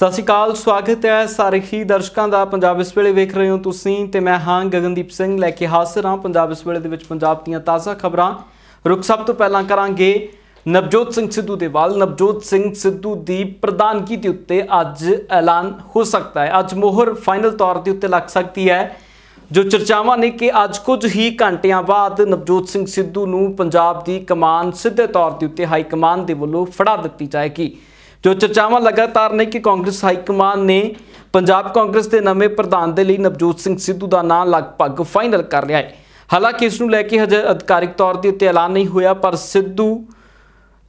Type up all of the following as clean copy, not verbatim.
सत श्री अकाल, स्वागत है सारे ही दर्शकों का। पंजाब इस वेले वेख रहे हो तुसीं ते मैं हाँ गगनदीप सिंह लैके हाजिर हाँ पंजाब इस वेले दे विच पंजाब दीयां ताज़ा खबरां। रुख सब तो पहलां करांगे नवजोत सिंह सिद्धू दे वाल। नवजोत सिंह सिद्धू की प्रधानगी के उत्ते अज ऐलान हो सकता है, अज मोहर फाइनल तौर के उत्ते लग सकती है। जो चर्चावां ने कि अज कुछ ही घंटियां बाद नवजोत सिंह सिद्धू नूं पंजाब की कमान सीधे तौर के उत्ते हाईकमान के वल्लों फड़ा दी जाएगी। जो चर्चावां लगातार ने कि कांग्रेस हाईकमान ने पंजाब कांग्रेस के नवे प्रधान के लिए नवजोत सिंह सिद्धू का नाम लगभग फाइनल कर लिया है। हालांकि इसनूं लैके हजे अधिकारिक तौर के उत्ते ऐलान नहीं होया, पर सिद्धू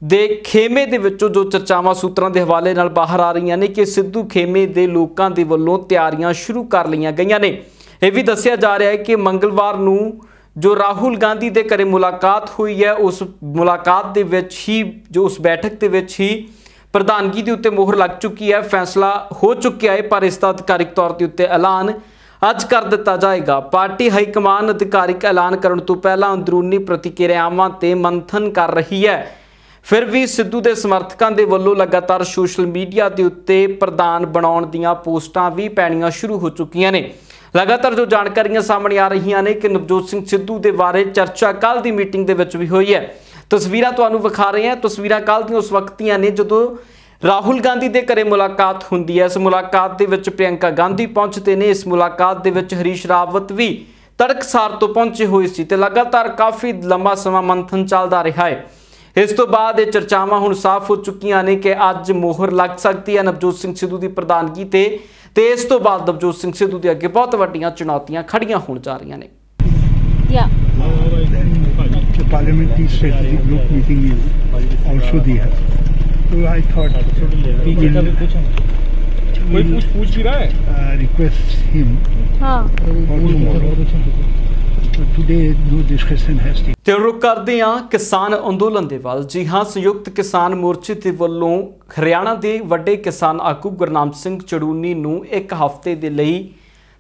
दे खेमे दे विचों जो चर्चावां सूत्रां दे हवाले नाल बाहर आ रही ने कि सिद्धू खेमे दे लोकां दे वल्लों तैयारियां शुरू कर लईआं गईआं ने। यह भी दस्सिया जा रहा है कि मंगलवार नूं जो राहुल गांधी दे घरे मुलाकात हुई है, उस मुलाकात दे विच ही जो उस बैठक दे विच ही प्रधानगी के उत्ते मोहर लग चुकी है, फैसला हो चुका है। पर इसका अधिकारिक तौर के उत्ते ऐलान अज कर दिता जाएगा। पार्टी हाईकमान अधिकारिक ऐलान करने तो पहला अंदरूनी प्रतिक्रियावां ते मंथन कर रही है। फिर भी सिद्धू के समर्थकों के वलों लगातार सोशल मीडिया के उत्ते प्रधान बनाउण दीआं पोस्टां भी पैणियां शुरू हो चुकियां ने। लगातार जो जानकारियां सामने आ रही ने कि नवजोत सिंह सिद्धू के बारे चर्चा कल की मीटिंग के विच भी हुई है। तस्वीरां तुहानूं विखा रहे हैं। तस्वीरां कल दी उस वक्त दीआं ने जदों राहुल गांधी के घरे मुलाकात हुंदी है। इस मुलाकात दे विच प्रियंका गांधी पहुंचते ने। इस मुलाकात दे विच हरीश रावत भी तड़कसार तो पहुंचे हुए सी ते लगातार काफ़ी लंबा समा मंथन चलदा रहा है। इस तो बाद ये चर्चावां हुण साफ हो चुकियां ने कि अज मोहर लग सकती है नवजोत सिंह सिद्धू की प्रधानगी ते इस तो बाद नवजोत सिंह सिद्धू के अगे बहुत वड्डियां चुनौतियां खड़ियां होण जा रही ने। Parliamentary strategy group meeting is also there. So I thought we will request him for tomorrow. So today no discussion has taken. ਤੇ रुख करते हैं किसान अंदोलन के वाल। जी हाँ, संयुक्त किसान मोर्चे के वलों हरियाणा के वड्डे किसान आगू गुरनाम सिंह चड़ूनी नूं एक हफ्ते के लिए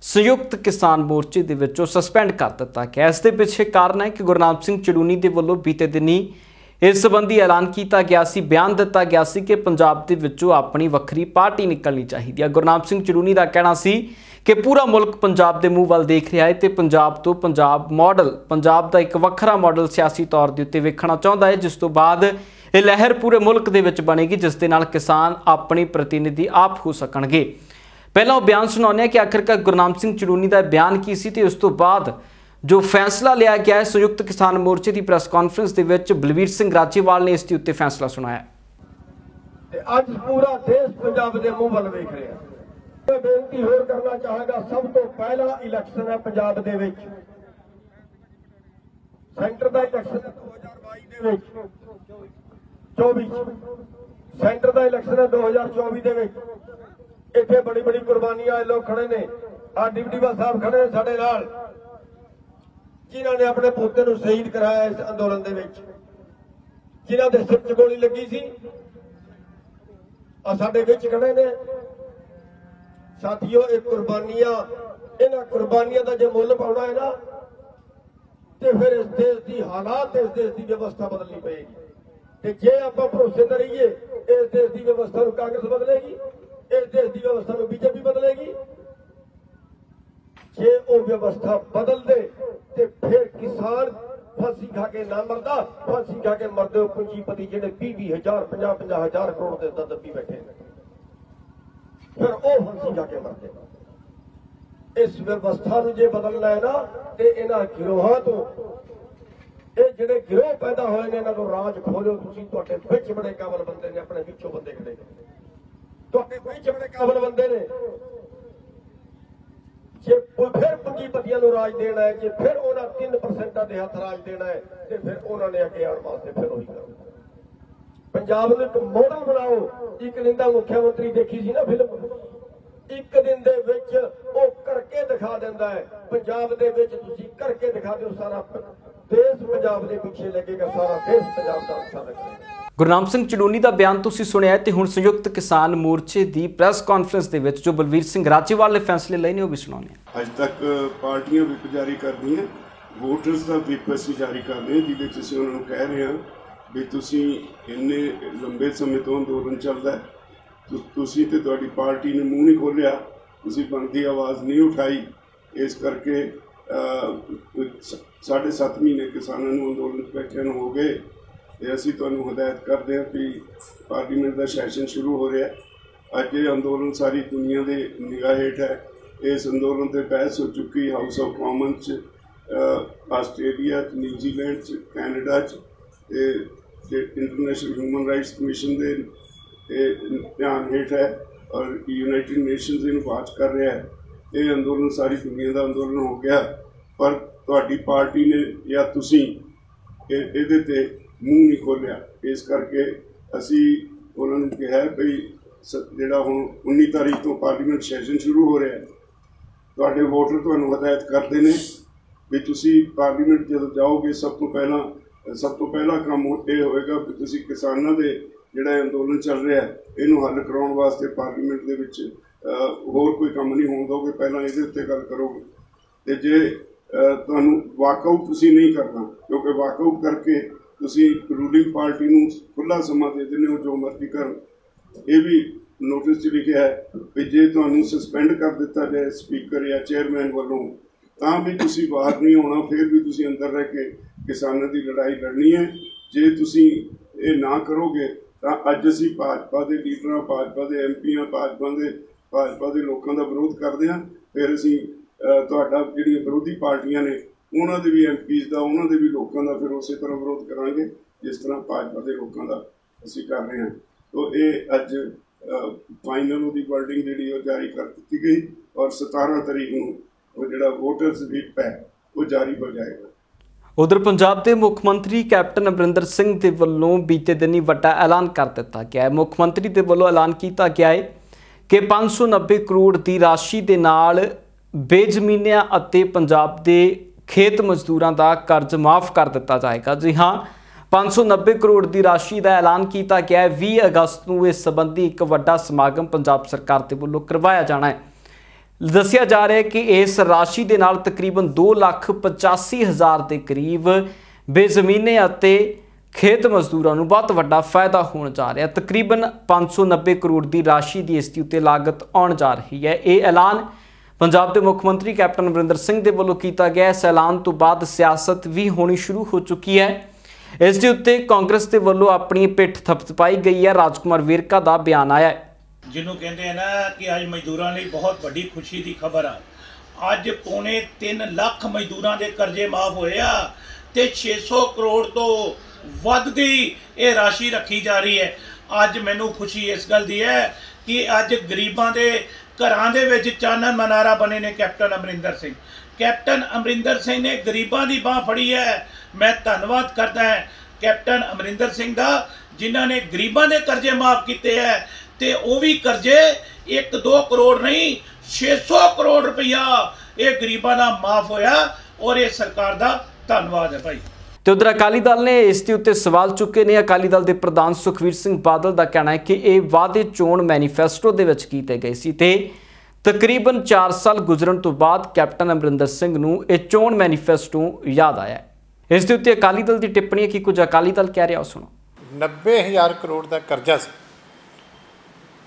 संयुक्त किसान मोर्चे के विचों सस्पेंड कर दिता गया। इस दे पिछे कारण है कि गुरनाम सिंह चड़ूनी के वलों बीते दिनी इस संबंधी ऐलान किया गया सी, बयान दिता गया सी कि पंजाब के विचों अपनी वक्री पार्टी निकलनी चाहिए। गुरनाम सिंह चड़ूनी का कहना सी कि पूरा मुल्क पंजाब के मूँह वाल देख रहा है तो पंजाब तो पंजाब मॉडल, पंजाब का एक वखरा मॉडल सियासी तौर के उत्ते वेखना चाहता है, जिस तो बाद ये लहर पूरे मुल्क के विच बनेगी, जिस दे नाल किसान अपनी प्रतिनिधि आप हो सकणगे। पहला वो बयान सुनाने कि आखिरकार गुरनाम सिंह चड़ूनी का बयान की सी ते उस तो बाद जो फैसला लिया गया है। संयुक्त किसान मोर्चे की प्रेस कॉन्फ्रेंस के विच बलवीर सिंह राजेवाल ने इसके उत्ते फैसला सुनाया। आज पूरा देश पंजाब के मुंह वाल वेख रहा है। मैं बेनती होर करना चाहांगा, सब तो पहला इलैक्शन है पंजाब दे विच, सेंटर का इलैक्शन 2022 दे विच, 24 सेंटर का इलैक्शन है 2024 दे विच। इत्थे बड़ी बड़ी कुर्बानियां लोग खड़े ने। आ डिप्टी साहब खड़े ने साडे नाल, जिन्हां ने अपने पोते नूं शहीद कराया इस अंदोलन दे विच, जिन्हां दे सिर च गोली लगी सी, आ साडे विच खड़े ने। साथियों, एक कुर्बानियां, इन्हां कुर्बानियां दा जे मुੱਲ पाउणा है ना, ते फिर इस देश की हालात, इस देश की व्यवस्था बदलनी पएगी। ते जे आपां भरोसे न रहीए, इस देश की व्यवस्था नूं कांग्रेस बदलेगी, इस देश की व्यवस्था में बीजेपी बदलेगी। जे वो व्यवस्था बदल दे ते फिर किसान फांसी खा के ना मरदा, फांसी खा के मरदे पूंजीपति जिहड़े 20,000 50,000 करोड़ के दबी बैठे ने, फिर वो फांसी खा के मरदे। इस व्यवस्था नूं जे बदलना है ना, ते इन्हां गिरोहां तो ये जिहड़े गिरोह पैदा होए ने, इन्हां नूं राज खोलो तुसीं। तुहाडे विच बड़े काबल बंदे ने, अपने विचों बंदे खड़े ने, तुहाडे विच बड़े काबल बंदे ने। जे फिर पूंजीपतियों को राज देना है, जे फिर उन्होंने 3% के हथ राज देना है, तो फिर उन्होंने अगे आने वास्ते फिर वही करो। पंजाब को एक मॉडल बनाओ। एक दिन का मुख्यमंत्री देखी सी ना फिल्म, एक दिन दे विच वो करके दिखा देता है। पंजाब दे विच तुसीं करके दिखा दो, सारा देश पंजाब के पीछे लगेगा, सारा देश पंजाब का अच्छा लगेगा। गुरनाम सिंह चड़ूनी का बयान तुसीं सुनिया ते हुण संयुक्त किसान मोर्चे की प्रेस कॉन्फ्रेंस के विच जो बलवीर सिंह राजेवाल ने फैसले लए ने, वो भी सुनाने। अज तक पार्टियां विप जारी करदी हैं, वोटर्स का विप असीं जारी करदे हैं, जिहदे च असीं उन्हां नूं कह रहे हैं भी तुसीं इन्ने लंबे समय तो अंदोलन चलदा है, ਤੁਸੀਂ ਤੇ ਤੁਹਾਡੀ ਪਾਰਟੀ ਨੇ ਮੂੰਹ नहीं खोलिया, ਤੁਸੀਂ ਬਣਦੀ आवाज़ नहीं उठाई। इस करके 7.5 महीने किसानों ਨੂੰ ਅੰਦੋਲਨ ਬੈਠਿਆਂ ਨੂੰ ਹੋ ਗਏ ਤੇ ਅਸੀਂ ਤੁਹਾਨੂੰ ਹਦਾਇਤ ਕਰਦੇ ਹਾਂ ਕਿ ਪਾਰਲੀਮੈਂਟ ਦਾ ਸੈਸ਼ਨ ਸ਼ੁਰੂ ਹੋ ਰਿਹਾ। ਅੱਜ ਇਹ ਅੰਦੋਲਨ ਸਾਰੀ ਦੁਨੀਆ ਦੇ ਨਿਗਾਹ ਹੇਠ ਹੈ। ਇਸ ਅੰਦੋਲਨ ਤੇ ਬਹਿਸ ਹੋ ਚੁੱਕੀ ਹਾਊਸ ਆਫ ਕਾਮਨ 'ਚ, ਆਸਟ੍ਰੇਲੀਆ 'ਚ, ਨਿਊਜ਼ੀਲੈਂਡ 'ਚ, ਕੈਨੇਡਾ 'ਚ ਤੇ ਇੰਟਰਨੈਸ਼ਨਲ ਹਿਊਮਨ ਰਾਈਟਸ ਕਮਿਸ਼ਨ ਦੇ ਧਿਆਨ ਹੇਠ ਹੈ ਔਰ ਯੂਨਾਈਟਿਡ ਨੇਸ਼ਨਸ ਇਹਨੂੰ ਵਾਚ ਕਰ ਰਿਹਾ ਹੈ। ਇਹ ਅੰਦੋਲਨ ਸਾਰੀ ਦੁਨੀਆ ਦਾ ਅੰਦੋਲਨ ਹੋ ਗਿਆ, ਪਰ ਤੁਹਾਡੀ ਪਾਰਟੀ ਨੇ ਜਾਂ ਤੁਸੀਂ ਇਹਦੇ ਤੇ ਮੂੰਹ ਨਹੀਂ ਖੋਲ੍ਹਿਆ। ਇਸ ਕਰਕੇ ਅਸੀਂ ਉਹਨਾਂ ਨੂੰ ਕਿਹਾ ਵੀ ਜਿਹੜਾ ਹੁਣ 19 ਤਾਰੀਖ ਤੋਂ ਪਾਰਲੀਮੈਂਟ ਸੈਸ਼ਨ ਸ਼ੁਰੂ ਹੋ ਰਿਹਾ, ਤੁਹਾਡੇ ਵੋਟਰ ਤੁਹਾਨੂੰ ਹਦਾਇਤ ਕਰਦੇ ਨੇ ਵੀ ਤੁਸੀਂ ਪਾਰਲੀਮੈਂਟ ਜਦੋਂ ਜਾਓਗੇ ਸਭ ਤੋਂ ਪਹਿਲਾ ਕੰਮ ਇਹ ਹੋਏਗਾ ਵੀ ਤੁਸੀਂ ਕਿਸਾਨਾਂ ਦੇ ਜਿਹੜਾ ਅੰਦੋਲਨ ਚੱਲ ਰਿਹਾ ਇਹਨੂੰ ਹੱਲ ਕਰਾਉਣ ਵਾਸਤੇ ਪਾਰਲੀਮੈਂਟ ਦੇ ਵਿੱਚ ਹੋਰ ਕੋਈ ਕੰਮ ਨਹੀਂ ਹੋਣ ਦਿਓਗੇ, ਪਹਿਲਾਂ ਇਹਦੇ ਉੱਤੇ ਗੱਲ ਕਰੋਗੇ। ਤੇ ਜੇ ਤੁਹਾਨੂੰ ਵਾਕਆਊਟ ਤੁਸੀਂ ਨਹੀਂ ਕਰਨਾ, ਕਿਉਂਕਿ ਵਾਕਆਊਟ ਕਰਕੇ ਤੁਸੀਂ ਰੂਲਿੰਗ ਪਾਰਟੀ ਨੂੰ ਖੁੱਲ੍ਹਾ ਸਮਾਂ ਦੇ ਦਿੰਦੇ ਹੋ ਜੋ ਮਰਜ਼ੀ ਕਰਨ। ਇਹ ਵੀ ਨੋਟਿਸ 'ਚ ਲਿਖਿਆ ਹੈ ਵੀ ਜੇ ਤੁਹਾਨੂੰ ਸਸਪੈਂਡ ਕਰ ਦਿੱਤਾ ਜਾਏ ਸਪੀਕਰ ਜਾਂ ਚੇਅਰਮੈਨ ਵੱਲੋਂ ਤਾਂ ਵੀ ਤੁਸੀਂ ਬਾਹਰ ਨਹੀਂ ਆਉਣਾ, ਫਿਰ ਵੀ ਤੁਸੀਂ ਅੰਦਰ ਰਹਿ ਕੇ ਕਿਸਾਨਾਂ ਦੀ ਲੜਾਈ ਲੜਨੀ ਹੈ। ਜੇ ਤੁਸੀਂ ਇਹ ਨਾ ਕਰੋਗੇ ਤਾਂ ਅੱਜ ਅਸੀਂ ਭਾਜਪਾ ਦੇ ਲੀਡਰਾਂ, ਭਾਜਪਾ ਦੇ ਐਮਪੀਆਂ, ਭਾਜਪਾ ਦੇ ਲੋਕਾਂ ਦਾ ਵਿਰੋਧ ਕਰਦੇ ਹਾਂ। ਫਿਰ ਅਸੀਂ ਤੁਹਾਡਾ ਜਿਹੜੀਆਂ ਵਿਰੋਧੀ ਪਾਰਟੀਆਂ ਨੇ ਉਹਨਾਂ ਦੇ ਵੀ ਐਮਪੀਜ਼ ਦਾ, ਉਹਨਾਂ ਦੇ ਵੀ ਲੋਕਾਂ ਦਾ ਫਿਰ ਉਸੇ ਤਰ੍ਹਾਂ ਵਿਰੋਧ ਕਰਾਂਗੇ ਜਿਸ ਤਰ੍ਹਾਂ ਭਾਜਪਾ ਦੇ ਲੋਕਾਂ ਦਾ ਅਸੀਂ ਕਰ ਰਹੇ ਹਾਂ। ਤੋ ਇਹ ਅੱਜ ਫਾਈਨਲ ਉਹਦੀ ਵਰਡਿੰਗ ਜਿਹੜੀ ਉਹ ਜਾਰੀ ਕਰ ਦਿੱਤੀ ਗਈ ਔਰ 17 ਤਰੀਕ ਨੂੰ ਉਹ ਜਿਹੜਾ ਵੋਟਰਸ ਵਿਪ ਹੈ ਉਹ ਜਾਰੀ ਹੋ ਜਾਏਗਾ। ਉਧਰ ਪੰਜਾਬ ਦੇ ਮੁੱਖ ਮੰਤਰੀ ਕੈਪਟਨ ਅਮਰਿੰਦਰ ਸਿੰਘ ਦੇ ਵੱਲੋਂ ਬੀਤੇ ਦਿਨੀ ਵੱਡਾ ਐਲਾਨ ਕਰ ਦਿੱਤਾ ਗਿਆ ਹੈ। ਮੁੱਖ ਮੰਤਰੀ ਦੇ ਵੱਲੋਂ ਐਲਾਨ ਕੀਤਾ ਗਿਆ ਹੈ ਕਿ 590 ਕਰੋੜ ਦੀ ਰਾਸ਼ੀ ਦੇ ਨਾਲ ਬੇਜ਼ਮੀਨਿਆਂ ਅਤੇ ਪੰਜਾਬ ਦੇ ਖੇਤ ਮਜ਼ਦੂਰਾਂ ਦਾ ਕਰਜ਼ ਮਾਫ ਕਰ ਦਿੱਤਾ ਜਾਏਗਾ। ਜੀ ਹਾਂ, 590 ਕਰੋੜ ਦੀ ਰਾਸ਼ੀ ਦਾ ਐਲਾਨ ਕੀਤਾ ਗਿਆ ਹੈ। 20 ਅਗਸਤ ਨੂੰ ਇਸ ਸੰਬੰਧੀ ਇੱਕ ਵੱਡਾ ਸਮਾਗਮ ਪੰਜਾਬ ਸਰਕਾਰ ਦੇ ਵੱਲੋਂ ਕਰਵਾਇਆ ਜਾਣਾ ਹੈ। ਦੱਸਿਆ ਜਾ ਰਿਹਾ ਹੈ ਕਿ ਇਸ ਰਾਸ਼ੀ ਦੇ ਨਾਲ ਤਕਰੀਬਨ 2,85,000 ਦੇ ਕਰੀਬ ਬੇਜ਼ਮੀਨੇ ਅਤੇ ਖੇਤ ਮਜ਼ਦੂਰਾਂ ਨੂੰ ਬਹੁਤ ਵੱਡਾ ਫਾਇਦਾ ਹੋਣ ਜਾ ਰਿਹਾ। ਤਕਰੀਬਨ 590 ਕਰੋੜ ਦੀ ਰਾਸ਼ੀ ਦੀ ਇਸ ਦੀ ਉੱਤੇ ਲਾਗਤ ਆਉਣ ਜਾ ਰਹੀ ਹੈ। ਇਹ ਐਲਾਨ ਪੰਜਾਬ ਦੇ ਮੁੱਖ ਮੰਤਰੀ ਕੈਪਟਨ ਅਮਰਿੰਦਰ ਸਿੰਘ ਦੇ ਵੱਲੋਂ ਕੀਤਾ ਗਿਆ। ਇਸ ਐਲਾਨ ਤੋਂ ਬਾਅਦ ਸਿਆਸਤ ਵੀ ਹੋਣੀ ਸ਼ੁਰੂ ਹੋ ਚੁੱਕੀ ਹੈ। ਇਸ ਦੇ ਉੱਤੇ ਕਾਂਗਰਸ ਦੇ ਵੱਲੋਂ ਆਪਣੀ ਪਿੱਠ ਥਪਥਪਾਈ ਗਈ ਹੈ। ਰਾਜਕੁਮਾਰ ਵੇਰਕਾ ਦਾ ਬਿਆਨ ਆਇਆ ਹੈ, ਜਿਹਨੂੰ ਕਹਿੰਦੇ ਆ ਨਾ ਕਿ ਅੱਜ ਮਜ਼ਦੂਰਾਂ ਲਈ ਬਹੁਤ ਵੱਡੀ ਖੁਸ਼ੀ ਦੀ ਖਬਰ ਆ। ਅੱਜ ਪੌਣੇ 3 ਲੱਖ ਮਜ਼ਦੂਰਾਂ ਦੇ ਕਰਜ਼ੇ ਮਾਫ ਹੋਏ ਆ ਤੇ 600 ਕਰੋੜ ਤੋਂ ਵੱਧ ਦੀ ਇਹ ਰਾਸ਼ੀ ਰੱਖੀ ਜਾ ਰਹੀ ਹੈ। ਅੱਜ ਮੈਨੂੰ ਖੁਸ਼ੀ ਇਸ ਗੱਲ ਦੀ ਹੈ ਕਿ ਅੱਜ ਗਰੀਬਾਂ ਦੇ ਘਰਾਂ ਦੇ ਵਿੱਚ ਚਾਨਣ ਮਨਾਰਾ ਬਣੇ ਨੇ ਕੈਪਟਨ ਅਮਰਿੰਦਰ ਸਿੰਘ। ਕੈਪਟਨ ਅਮਰਿੰਦਰ ਸਿੰਘ ਨੇ ਗਰੀਬਾਂ ਦੀ ਬਾਹ ਫੜੀ ਹੈ। ਮੈਂ ਧੰਨਵਾਦ ਕਰਦਾ ਹਾਂ ਕੈਪਟਨ ਅਮਰਿੰਦਰ ਸਿੰਘ ਦਾ, ਜਿਨ੍ਹਾਂ ਨੇ ਗਰੀਬਾਂ ਦੇ ਕਰਜ਼ੇ ਮਾਫ ਕੀਤੇ ਹੈ ਤੇ ਉਹ ਵੀ ਕਰਜ਼ੇ 1-2 ਕਰੋੜ ਨਹੀਂ 600 ਕਰੋੜ ਰੁਪਇਆ ਇਹ ਗਰੀਬਾਂ ਦਾ ਮਾਫ ਹੋਇਆ ਔਰ ਇਹ ਸਰਕਾਰ ਦਾ ਧੰਨਵਾਦ ਹੈ ਭਾਈ। ਤੇ ਉਧਰ ਅਕਾਲੀ ਦਲ ਨੇ ਇਸ ਦੇ ਉੱਤੇ ਸਵਾਲ ਚੁੱਕੇ ਨੇ। ਅਕਾਲੀ ਦਲ ਦੇ ਪ੍ਰਧਾਨ ਸੁਖਬੀਰ ਸਿੰਘ ਬਾਦਲ ਦਾ ਕਹਿਣਾ ਹੈ ਕਿ ਇਹ ਵਾਅਦੇ ਚੋਣ ਮੈਨੀਫੈਸਟੋ ਦੇ ਵਿੱਚ ਕੀਤੇ ਗਏ ਸੀ ਤੇ ਤਕਰੀਬਨ 4 ਸਾਲ ਗੁਜ਼ਰਨ ਤੋਂ ਬਾਅਦ ਕੈਪਟਨ ਅਮਰਿੰਦਰ ਸਿੰਘ ਨੂੰ ਇਹ ਚੋਣ ਮੈਨੀਫੈਸਟੋ ਯਾਦ ਆਇਆ ਹੈ। ਇਸ ਦੇ ਉੱਤੇ ਅਕਾਲੀ ਦਲ ਦੀ ਟਿੱਪਣੀ ਹੈ ਕਿ ਕੁਝ ਅਕਾਲੀ ਦਲ ਕਹਿ ਰਿਹਾ, ਉਹ ਸੁਣੋ। 90,000 ਕਰੋੜ ਦਾ ਕਰਜ਼ਾ ਸੀ।